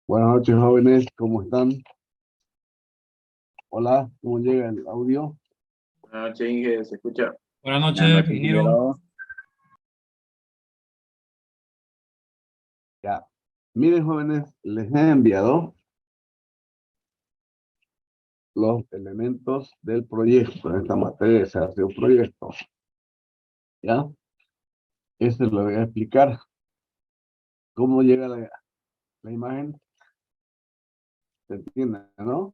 Buenas noches, jóvenes, ¿cómo están? Hola, ¿cómo llega el audio? Buenas noches, Inge, ¿se escucha? Buenas Buenas noches, noches, ingeniero. ingeniero. Ya. Miren, jóvenes, les he enviado los elementos del proyecto. En esta materia se hace un proyecto. ¿Ya? Este lo voy a explicar. ¿Cómo llega la imagen? ¿Se entiende, no?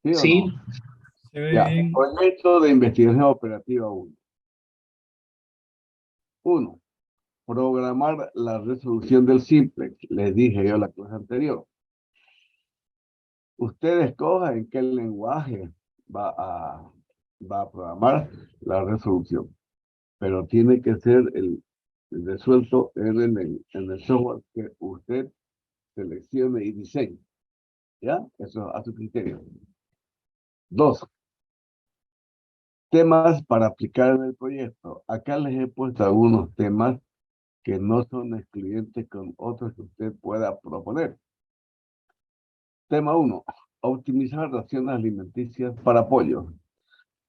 ¿Sí o Sí, no? se ve Ya. bien. Proyecto de investigación operativa 1. 1. Programar la resolución del simplex. Les dije yo en la clase anterior. Usted escoja en qué lenguaje va a programar la resolución, pero tiene que ser el resuelto en el software que usted seleccione y diseñe. ¿Ya? Eso a su criterio. 2. Temas para aplicar en el proyecto. Acá les he puesto algunos temas que no son excluyentes con otros que usted pueda proponer. Tema 1. Optimizar raciones alimenticias para pollo.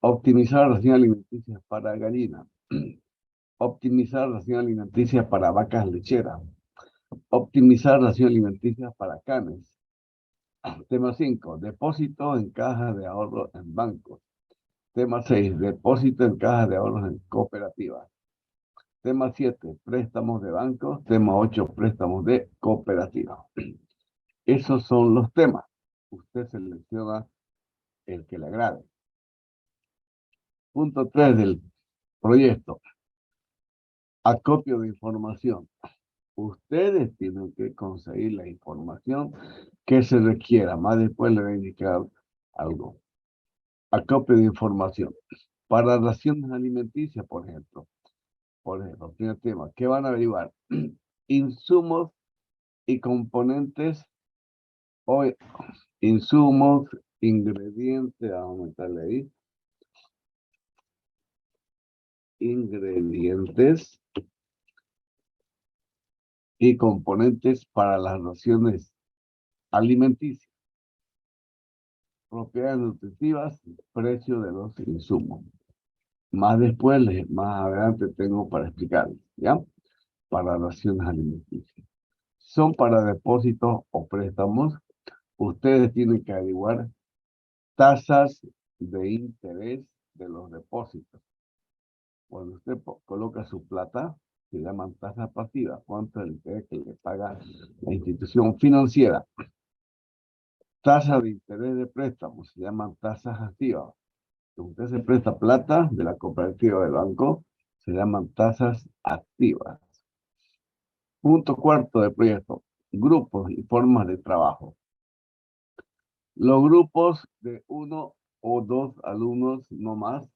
Optimizar ración alimenticia para gallina. Optimizar ración alimenticia para vacas lecheras. Optimizar ración alimenticia para canes. Tema 5. Depósito en caja de ahorro en bancos. Tema 6. Depósito en caja de ahorros en cooperativas. Tema 7. Préstamos de bancos. Tema 8. Préstamos de cooperativas. Esos son los temas. Usted selecciona el que le agrade. Punto 3 del proyecto. Acopio de información. Ustedes tienen que conseguir la información que se requiera. Más después le voy a indicar algo. Acopio de información. Para raciones alimenticias, por ejemplo. Primer tema. ¿Qué van a averiguar? Insumos y componentes. O insumos, ingredientes. Vamos a aumentarle ahí. Ingredientes y componentes para las raciones alimenticias. Propiedades nutritivas, precio de los insumos. Más después, más adelante tengo para explicarles, ¿ya? Para raciones alimenticias. Son para depósitos o préstamos. Ustedes tienen que averiguar tasas de interés de los depósitos. Cuando usted coloca su plata, se llaman tasas pasivas. ¿Cuánto es el interés que le paga la institución financiera? Tasas de interés de préstamos se llaman tasas activas. Si usted se presta plata de la cooperativa del banco, se llaman tasas activas. Punto 4 del proyecto. Grupos y formas de trabajo. Los grupos de 1 o 2 alumnos, no más.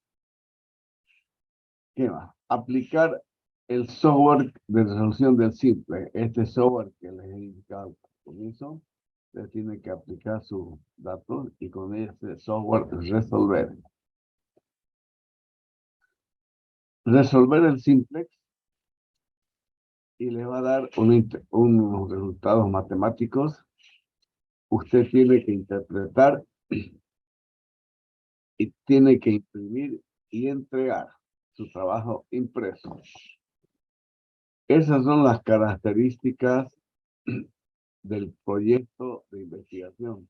¿Qué más? Aplicar el software de resolución del simple. Este software que les he indicado al comienzo, usted tiene que aplicar sus datos y con este software resolver. Resolver el simplex y le va a dar unos resultados matemáticos. Usted tiene que interpretar y tiene que imprimir y entregar su trabajo impreso. Esas son las características del proyecto de investigación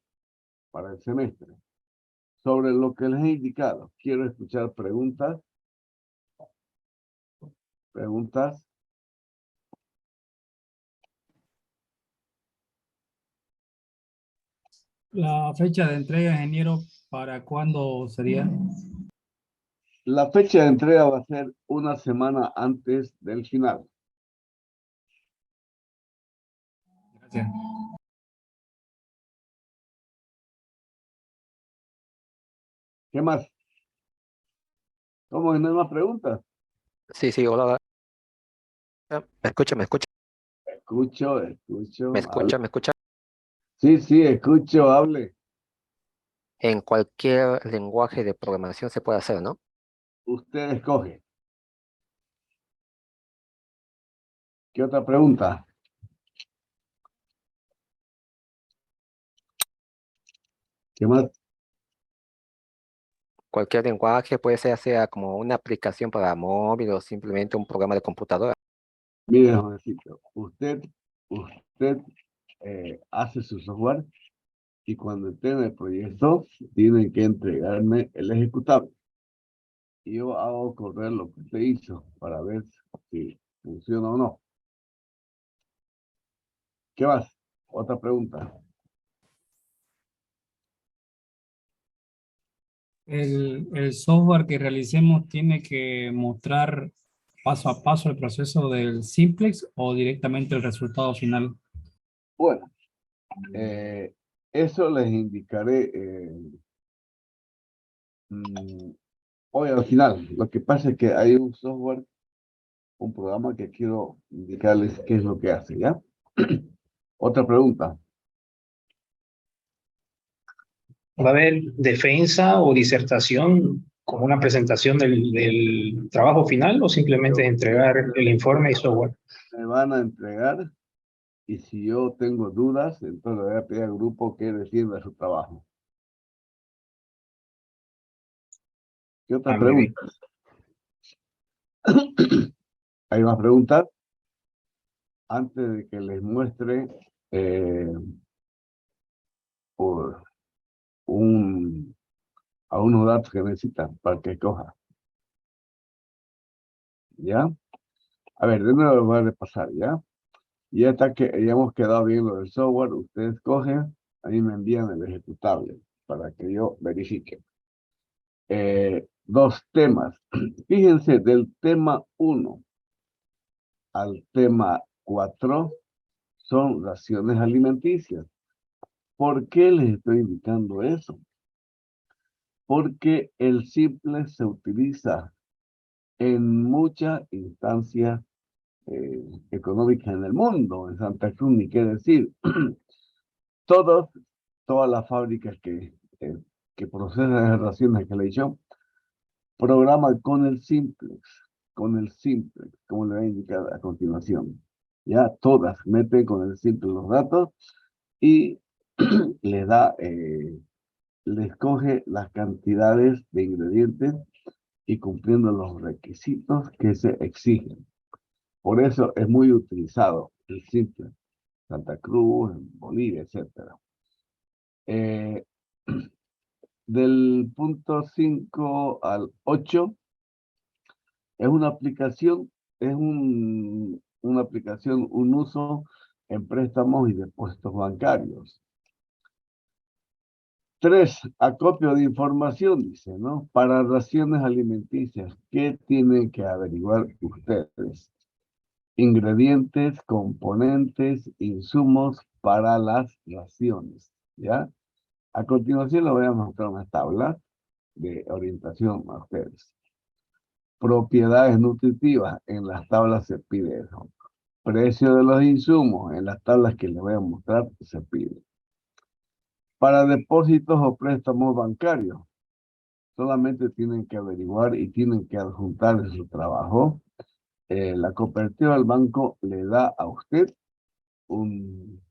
para el semestre. Sobre lo que les he indicado, quiero escuchar preguntas. Preguntas. La fecha de entrega, ingeniero, ¿para cuándo sería? La fecha de entrega va a ser una semana antes del final. Gracias. ¿Qué más? ¿Cómo no hay más preguntas? Sí, sí, hola. ¿Me escucha? ¿Me escucha? Escucho, ¿Me hable. escucha? ¿Me escucha? Sí, sí, escucho, hable. En cualquier lenguaje de programación se puede hacer, ¿no? Usted escoge. ¿Qué otra pregunta? ¿Qué más? Cualquier lenguaje puede ser sea como una aplicación para móvil o simplemente un programa de computadora. Mire, jovencito, usted hace su software y cuando tenga el proyecto, tiene que entregarme el ejecutable. Y yo hago correr lo que usted hizo para ver si funciona o no. ¿Qué más? Otra pregunta. El software que realicemos tiene que mostrar paso a paso el proceso del simplex o directamente el resultado final. Bueno, eso les indicaré hoy al final. Lo que pasa es que hay un software, un programa que quiero indicarles qué es lo que hace, ¿ya? Otra pregunta. ¿Va a haber defensa o disertación como una presentación del trabajo final o simplemente entregar el informe y software? Me van a entregar y si yo tengo dudas, entonces le voy a pedir al grupo que defienda su trabajo. ¿Qué otra Muy bien. pregunta? ¿Hay más preguntas? Antes de que les muestre por algunos datos que necesitan para que coja. ¿Ya? A ver, de nuevo voy a repasar, ¿ya? Ya está que ya hemos quedado bien lo del software. Ustedes cogen, ahí me envían el ejecutable para que yo verifique. Dos temas. Fíjense, del tema 1 al tema 4 son raciones alimenticias. ¿Por qué les estoy indicando eso? Porque el simple se utiliza en muchas instancias económicas en el mundo. En Santa Cruz, ni qué decir. Todas las fábricas que procesan esas raciones que le he dicho, programan con el simplex, como le voy a indicar a continuación. Ya todas meten con el simplex los datos y le da, les coge las cantidades de ingredientes y cumpliendo los requisitos que se exigen. Por eso es muy utilizado el simplex, Santa Cruz, en Bolivia, etcétera. Del punto 5 al 8 es una aplicación, una aplicación, un uso en préstamos y depósitos bancarios. 3, acopio de información, dice, ¿no? Para raciones alimenticias, ¿qué tienen que averiguar ustedes? Ingredientes, componentes, insumos para las raciones, ¿ya? A continuación les voy a mostrar una tabla de orientación a ustedes. Propiedades nutritivas, en las tablas se pide eso. Precio de los insumos, en las tablas que les voy a mostrar se pide. Para depósitos o préstamos bancarios, solamente tienen que averiguar y tienen que adjuntar en su trabajo. La cooperativa del banco le da a usted un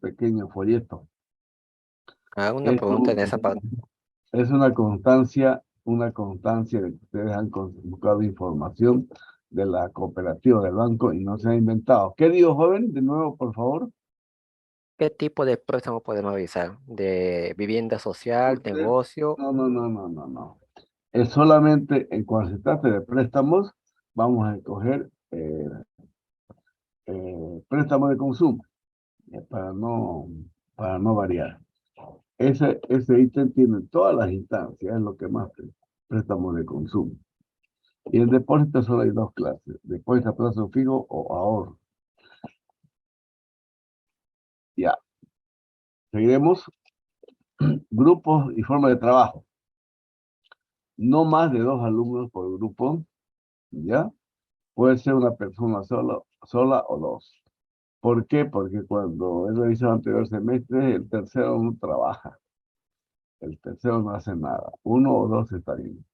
pequeño folleto. Hago una Es pregunta en esa parte. Es una constancia de que ustedes han buscado información de la cooperativa del banco y no se ha inventado. ¿Qué digo, joven? De nuevo, por favor. ¿Qué tipo de préstamo podemos revisar? ¿De vivienda social, Usted, negocio? no. Es solamente cuando se trate de préstamos, vamos a escoger préstamo de consumo, para no variar. Ese ítem tiene todas las instancias, es lo que más préstamo de consumo. Y el depósito solo hay dos clases, depósito a plazo fijo o ahorro. Ya, seguiremos. Grupos y forma de trabajo. No más de 2 alumnos por grupo, ¿ya? Puede ser una persona sola o dos. ¿Por qué? Porque cuando he revisado anterior semestre, el tercero no trabaja. El tercero no hace nada. 1 o 2 está bien.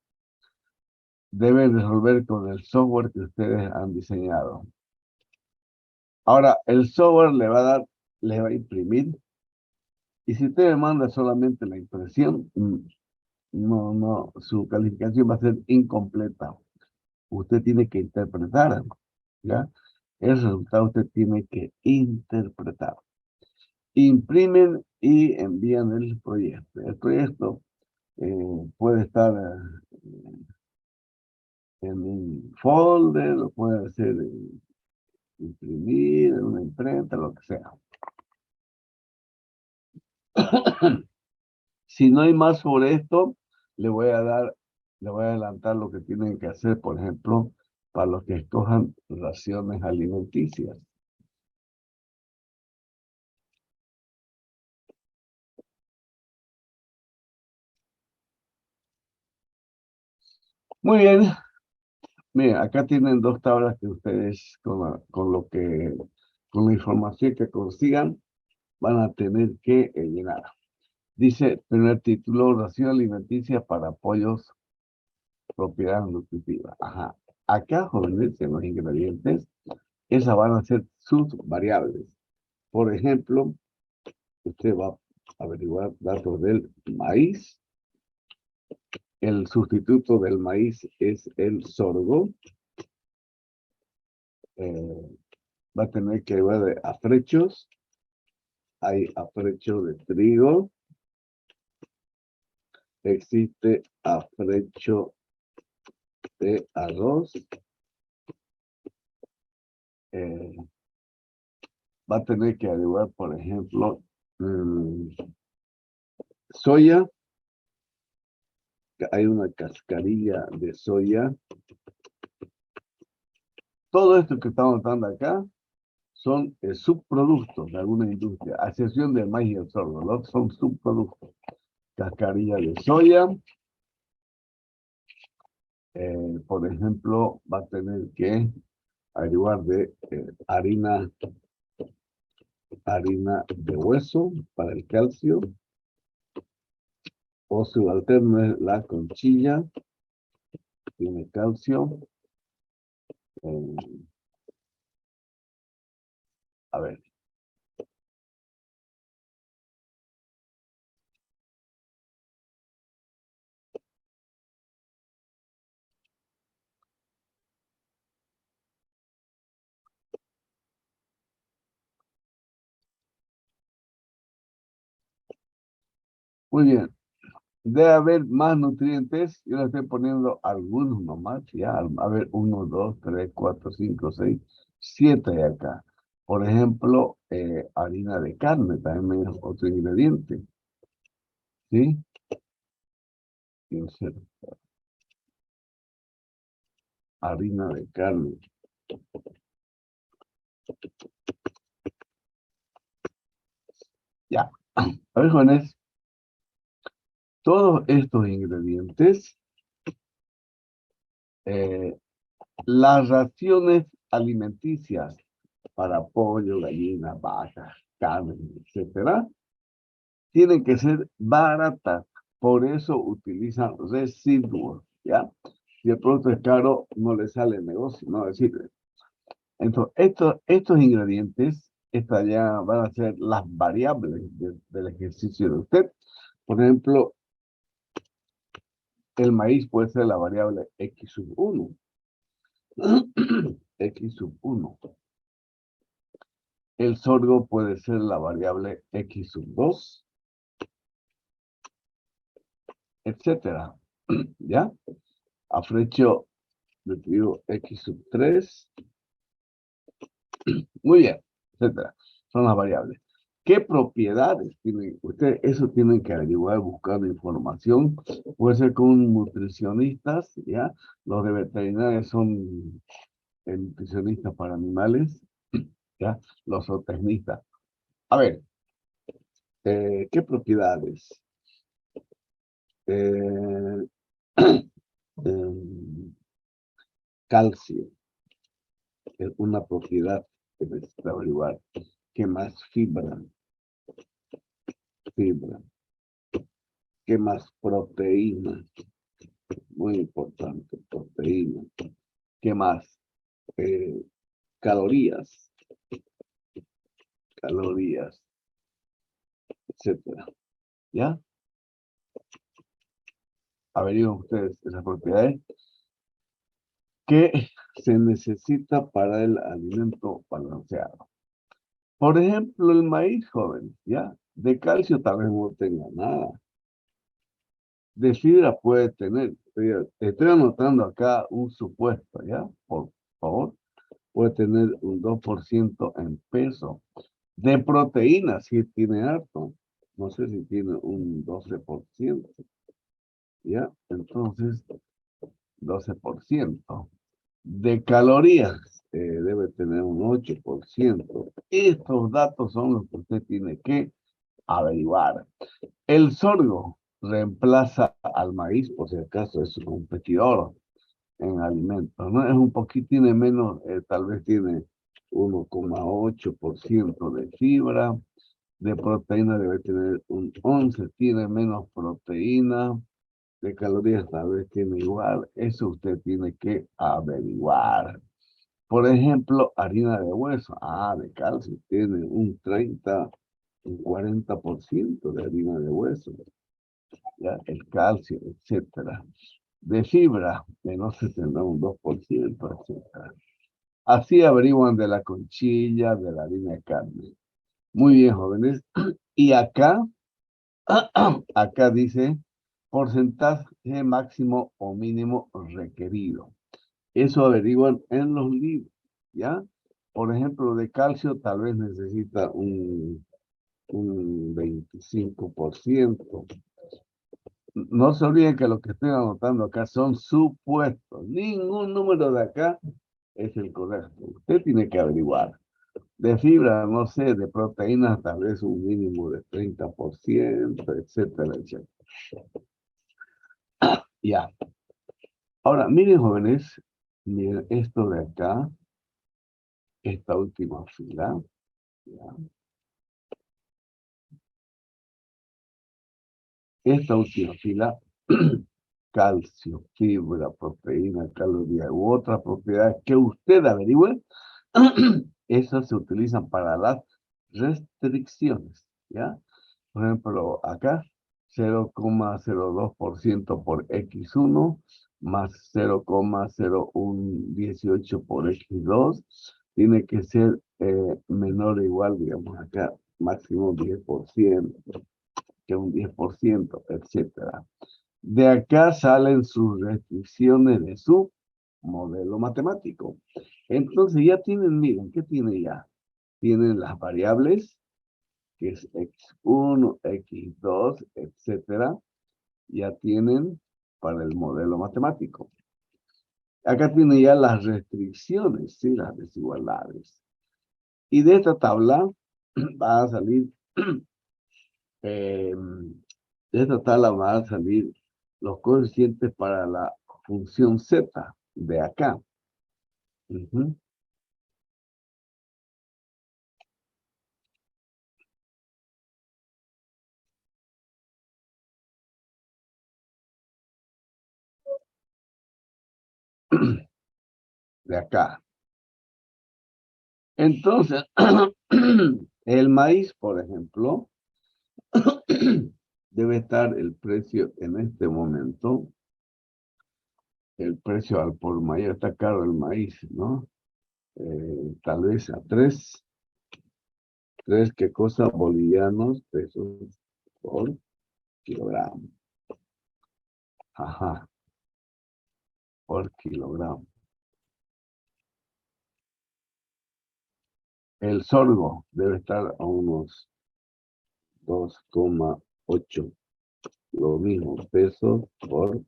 Deben resolver con el software que ustedes han diseñado. Ahora, el software le va a imprimir. Y si usted me manda solamente la impresión, no, su calificación va a ser incompleta. Usted tiene que interpretar, ¿ya? El resultado usted tiene que interpretar. Imprimen y envían el proyecto. El proyecto puede estar en un folder, lo puede hacer imprimir en una imprenta, lo que sea. Si no hay más sobre esto, le voy a adelantar lo que tienen que hacer, por ejemplo, para los que escojan raciones alimenticias. Muy bien. Miren, acá tienen 2 tablas que ustedes, con la información que consigan, van a tener que llenar. Dice, primer título, ración alimenticia para pollos, propiedad nutritiva. Ajá. Acá, jóvenes, en los ingredientes, esas van a ser sus variables. Por ejemplo, usted va a averiguar datos del maíz, el sustituto del maíz es el sorgo. Va a tener que llevar de afrechos. Hay afrecho de trigo. Existe afrecho de arroz. Va a tener que llevar, por ejemplo, soya. Hay una cascarilla de soya. Todo esto que estamos dando acá son subproductos de alguna industria, a excepción del maíz y el sorgo. Los otros son subproductos. Cascarilla de soya. Por ejemplo, va a tener que ayudar de harina de hueso para el calcio. O subalterno es la conchilla. Tiene calcio. A ver. Muy bien. Debe haber más nutrientes. Yo le estoy poniendo algunos nomás. Ya, a ver, 1, 2, 3, 4, 5, 6, 7 de acá. Por ejemplo, harina de carne también es otro ingrediente. ¿Sí? Harina de carne. Ya. A ver, jóvenes. Todos estos ingredientes, las raciones alimenticias para pollo, gallina, vaca, carne, etcétera, tienen que ser baratas. Por eso utilizan residuos, ¿ya? Si el producto es caro, no le sale el negocio, no le sirve. Entonces, estos ingredientes, estas ya van a ser las variables del ejercicio de usted. Por ejemplo, el maíz puede ser la variable X sub 1. X sub 1. El sorgo puede ser la variable X sub 2. Etcétera. ¿Ya? Afrecho de trigo X sub 3. Muy bien, etcétera. Son las variables. ¿Qué propiedades tienen? Ustedes eso tienen que averiguar buscando información. Puede ser con nutricionistas, ¿ya? Los de veterinaria son nutricionistas para animales, ¿ya? Los zootecnistas. A ver, ¿qué propiedades? Calcio es una propiedad que necesita averiguar. ¿Qué más? Fibra. ¿Qué más? Proteína. Muy importante, proteína. ¿Qué más? Calorías, etcétera. ¿Ya? Averigüen ustedes esas propiedades que se necesita para el alimento balanceado. Por ejemplo, el maíz, joven, ¿ya? De calcio tal vez no tenga nada. De fibra puede tener. Estoy anotando acá un supuesto, ¿ya? Por favor. Puede tener un 2% en peso. De proteína, sí tiene harto. No sé si tiene un 12%. ¿Ya? Entonces, 12%. De calorías, debe tener un 8%. Estos datos son los que usted tiene que averiguar. El sorgo reemplaza al maíz, por si acaso es su competidor en alimentos, ¿no? Es un poquito, tiene menos, tal vez tiene 1,8% de fibra, de proteína debe tener un 11, tiene menos proteína, de calorías tal vez tiene igual, eso usted tiene que averiguar. Por ejemplo, harina de hueso, de calcio, tiene un 30, un 40% de harina de hueso. ¿ya? El calcio, etcétera. De fibra, menos 72%, etcétera. Así averiguan de la conchilla, de la harina de carne. Muy bien, jóvenes. Y acá, acá dice porcentaje máximo o mínimo requerido. Eso averiguan en los libros, ¿ya? Por ejemplo, de calcio tal vez necesita un 25%. No se olviden que lo que estoy anotando acá son supuestos. Ningún número de acá es el correcto. Usted tiene que averiguar. De fibra, no sé, de proteínas tal vez un mínimo de 30%, etcétera, etcétera. Ya. Ahora, miren, jóvenes, miren esto de acá, esta última fila. ¿Ya? Esta última fila, calcio, fibra, proteína, caloría u otras propiedades que usted averigüe, esas se utilizan para las restricciones, ¿ya? Por ejemplo, acá 0,02% por X1 más 0,0118 por X2 tiene que ser menor o igual, digamos, acá máximo 10%, que un 10%, etcétera. De acá salen sus restricciones de su modelo matemático. Entonces ya tienen, miren, ¿qué tiene ya? Tienen las variables, que es X1, X2, etcétera. Ya tienen para el modelo matemático. Acá tiene ya las restricciones, ¿sí? Las desigualdades. Y de esta tabla va a salir, de esta tabla van a salir los coeficientes para la función z de acá. Ujú. De acá. Entonces, el maíz, por ejemplo, debe estar el precio en este momento. El precio al por mayor está caro el maíz, ¿no? Tal vez a tres, ¿qué cosa? Bolivianos, pesos por kilogramo. Ajá, por kilogramo. El sorgo debe estar a unos 2,8, lo mismo, pesos por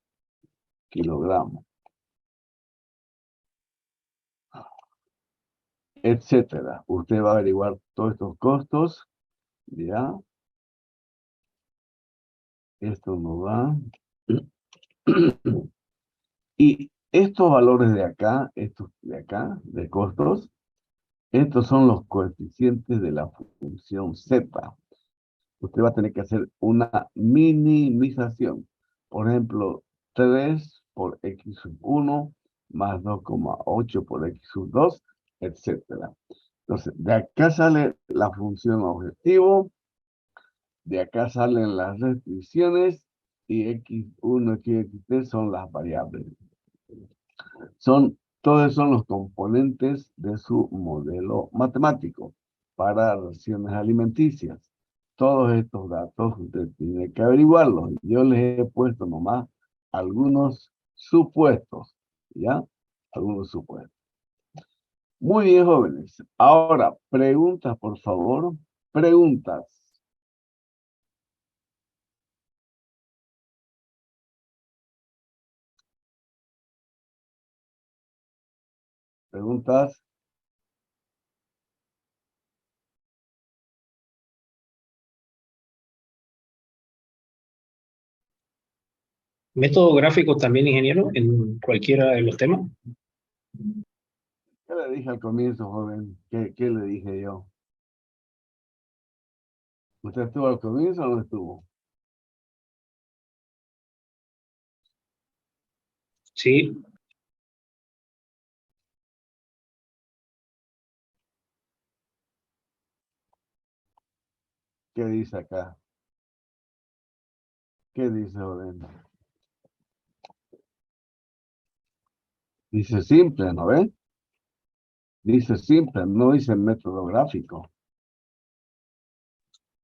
kilogramo, etcétera. Usted va a averiguar todos estos costos, ¿ya? Esto no va. Y estos valores de acá, estos de acá, de costos, estos son los coeficientes de la función z. Usted va a tener que hacer una minimización. Por ejemplo, 3 por x1 más 2,8 por x2, etcétera. Entonces, de acá sale la función objetivo, de acá salen las restricciones y x1 y x3 son las variables. Todos son los componentes de su modelo matemático para raciones alimenticias. Todos estos datos usted tiene que averiguarlos. Yo les he puesto nomás algunos supuestos, ¿ya? Algunos supuestos. Muy bien, jóvenes. Ahora, preguntas, por favor. Preguntas. Preguntas. Método gráfico también, ingeniero, en cualquiera de los temas. ¿Qué le dije al comienzo, joven? ¿Qué le dije yo? ¿Usted estuvo al comienzo o no estuvo? Sí, ¿Qué dice acá? ¿Qué dice Orena? Dice simple, ¿no ve? Dice simple, no dice método gráfico.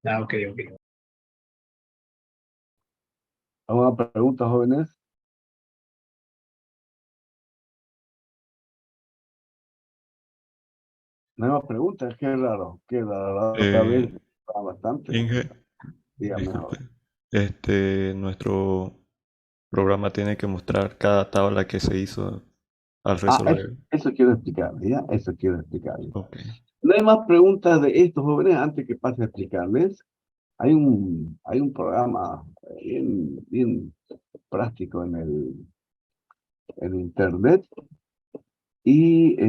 Ah, ok, ok. ¿Alguna pregunta, jóvenes? No hay más preguntas, qué raro, qué raro. La otra vez estaba bastante. Inge, Dígame, disculpe. joven. Nuestro programa tiene que mostrar cada tabla que se hizo al Ah, resolver. eso quiero explicarles, ¿ya? Eso quiero explicarles. Ok. No hay más preguntas de estos jóvenes antes que pase a explicarles. Hay un programa bien práctico en internet y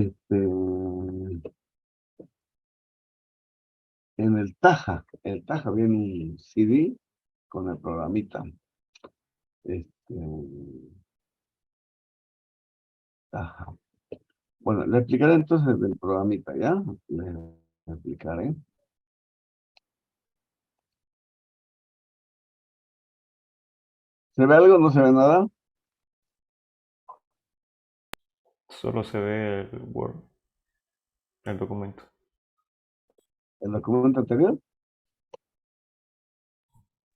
en el Taja viene un CD con el programita. Taja. Bueno, le explicaré entonces del programita, ¿ya? Les explicaré. ¿Se ve algo? ¿No se ve nada? Solo se ve el Word, el documento. ¿El documento anterior?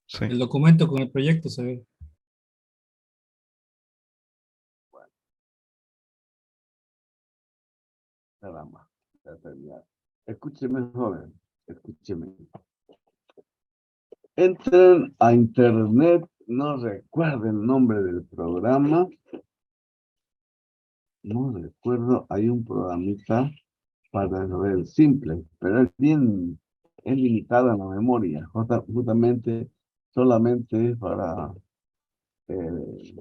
Sí. El documento con el proyecto se ve. Caramba, ya terminé. Escúcheme, joven, escúcheme. Entren a internet, no recuerdo el nombre del programa. No recuerdo, hay un programita para resolver simple, pero es limitado en la memoria, justamente solamente para, eh,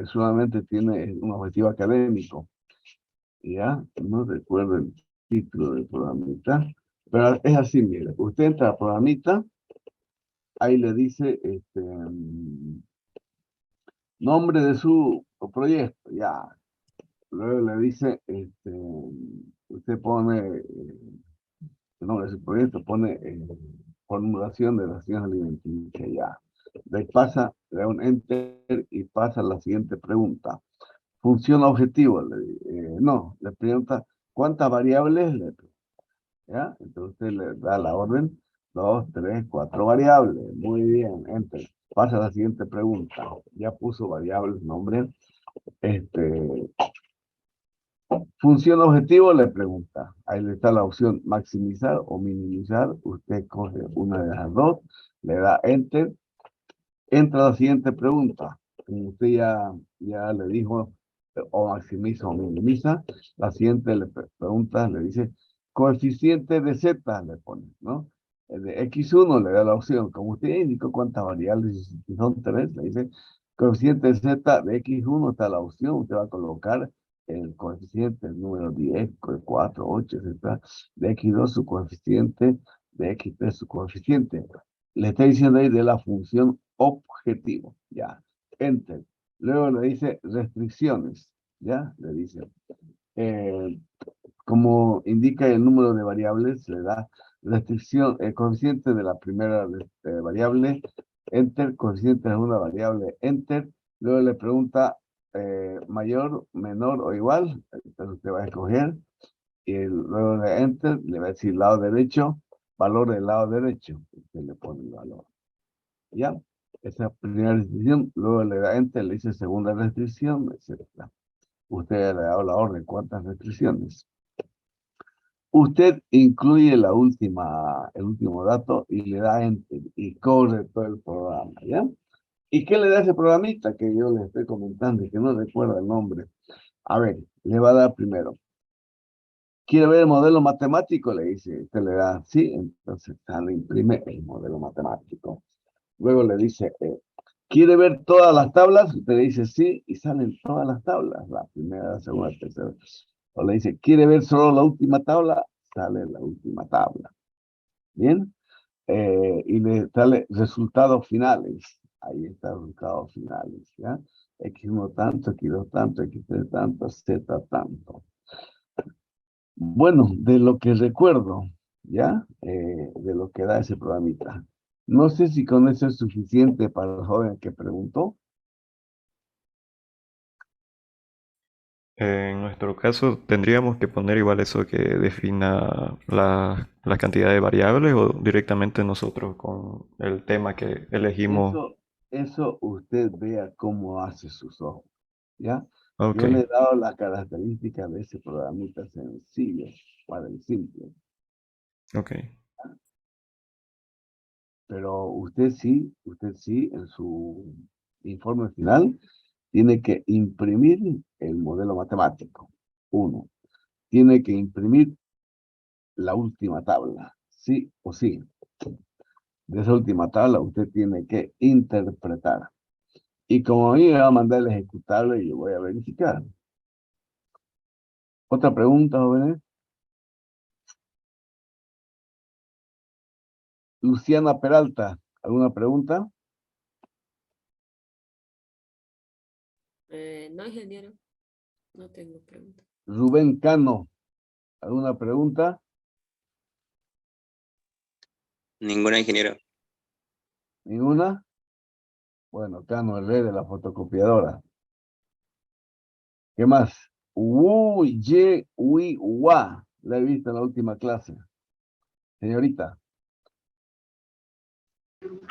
solamente tiene un objetivo académico. Ya, no recuerdo el título del programita, pero es así, mire, usted entra al programita, ahí le dice, nombre de su proyecto, ya, luego le dice, usted pone, el nombre de su proyecto, pone formulación de raciones alimenticias, ya. De ahí pasa, le da un enter y pasa a la siguiente pregunta. Función objetivo, no, le pregunta, ¿cuántas variables? ¿Ya? Entonces usted le da la orden, 2, 3, 4 variables, muy bien, enter. Pasa a la siguiente pregunta, ya puso variables, nombre, función objetivo le pregunta. Ahí le está la opción maximizar o minimizar. Usted coge una de las dos, le da enter. Entra a la siguiente pregunta. Como usted ya le dijo, o maximiza o minimiza, la siguiente pregunta le dice coeficiente de z, le pone, ¿no? El de x1 le da la opción. Como usted ya indicó cuántas variables, si son 3, le dice coeficiente de z de x1 está la opción. Usted va a colocar el coeficiente, el número 10, 4, 8, etc. De x2 su coeficiente, de x3 su coeficiente. Le está diciendo ahí de la función objetivo, ya, enter. Luego le dice restricciones, ya, le dice, como indica el número de variables, le da restricción, el coeficiente de la primera variable, enter, coeficiente de una variable, enter. Luego le pregunta mayor, menor o igual, entonces usted va a escoger, y luego de enter le va a decir lado derecho, valor del lado derecho, usted le pone el valor. ¿Ya? Esa primera restricción, luego le da enter, le dice segunda restricción, etc. Usted le da la orden, ¿cuántas restricciones? Usted incluye el último dato y le da enter y corre todo el programa, ¿ya? ¿Y qué le da ese programita que yo le estoy comentando y que no recuerda el nombre? A ver, le va a dar primero. ¿Quiere ver el modelo matemático? Le dice, usted le da sí, entonces le imprime el modelo matemático. Luego le dice, ¿quiere ver todas las tablas? Usted le dice sí y salen todas las tablas, la primera, la segunda, la tercera. O le dice, ¿quiere ver solo la última tabla? Sale la última tabla. ¿Bien? Y le sale resultados finales. Ahí está resultados finales, ¿ya? X1 tanto, X2 tanto, X3 tanto, Z tanto. Bueno, de lo que recuerdo, ¿ya? De lo que da ese programita. No sé si con eso es suficiente para el joven que preguntó. En nuestro caso, tendríamos que poner igual eso que defina la cantidad de variables o directamente nosotros con el tema que elegimos. Eso usted vea cómo hace sus ojos, ¿ya? Ok, Yo le he dado las características de ese programita sencillo para el simple, ok. pero usted sí, en su informe final, tiene que imprimir el modelo matemático. Uno, tiene que imprimir la última tabla, sí o sí. De esa última tabla usted tiene que interpretar. Y como a mí me va a mandar el ejecutable, yo voy a verificar. Otra pregunta, jóvenes. Luciana Peralta, ¿alguna pregunta? No, ingeniero, no tengo pregunta. Rubén Cano, ¿alguna pregunta? Ninguna, ingeniero. ¿Ninguna? Bueno, Cano, el rey de la fotocopiadora. ¿Qué más? Wa. La he visto en la última clase. Señorita.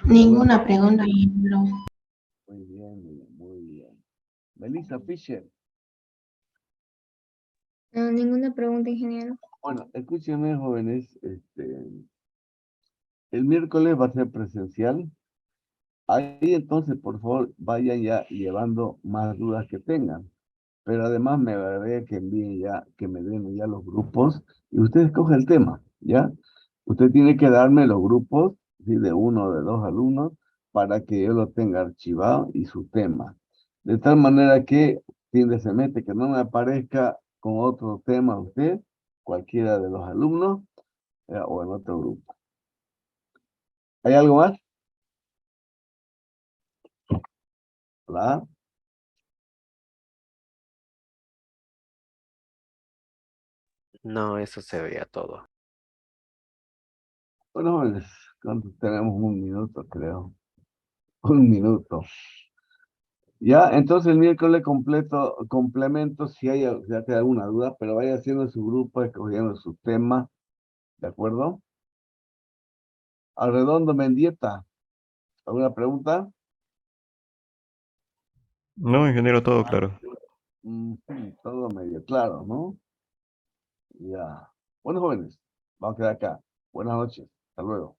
Ninguna pregunta, ingeniero. Muy bien, muy bien, muy bien. Melissa Fisher. No, ninguna pregunta, ingeniero. Bueno, escúchenme, jóvenes. El miércoles va a ser presencial. Ahí entonces, por favor, vayan ya llevando más dudas que tengan. Pero además me agradaría que envíen ya, que me den ya los grupos y usted escoge el tema, ¿ya? Usted tiene que darme los grupos, ¿sí? De uno o de dos alumnos para que yo lo tenga archivado y su tema. De tal manera que fin de semestre que no me aparezca con otro tema usted, cualquiera de los alumnos o en otro grupo. ¿Hay algo más? ¿Hola? No, eso sería todo. Bueno, jóvenes, ¿cuánto tenemos? Un minuto, creo. Un minuto. Ya, entonces el miércoles complemento si hay, si hay alguna duda, pero vaya haciendo su grupo, escogiendo su tema, ¿de acuerdo? Arredondo Mendieta, ¿alguna pregunta? No, ingeniero, todo claro. Todo medio claro, ¿no? Ya. Bueno, jóvenes, vamos a quedar acá. Buenas noches, hasta luego.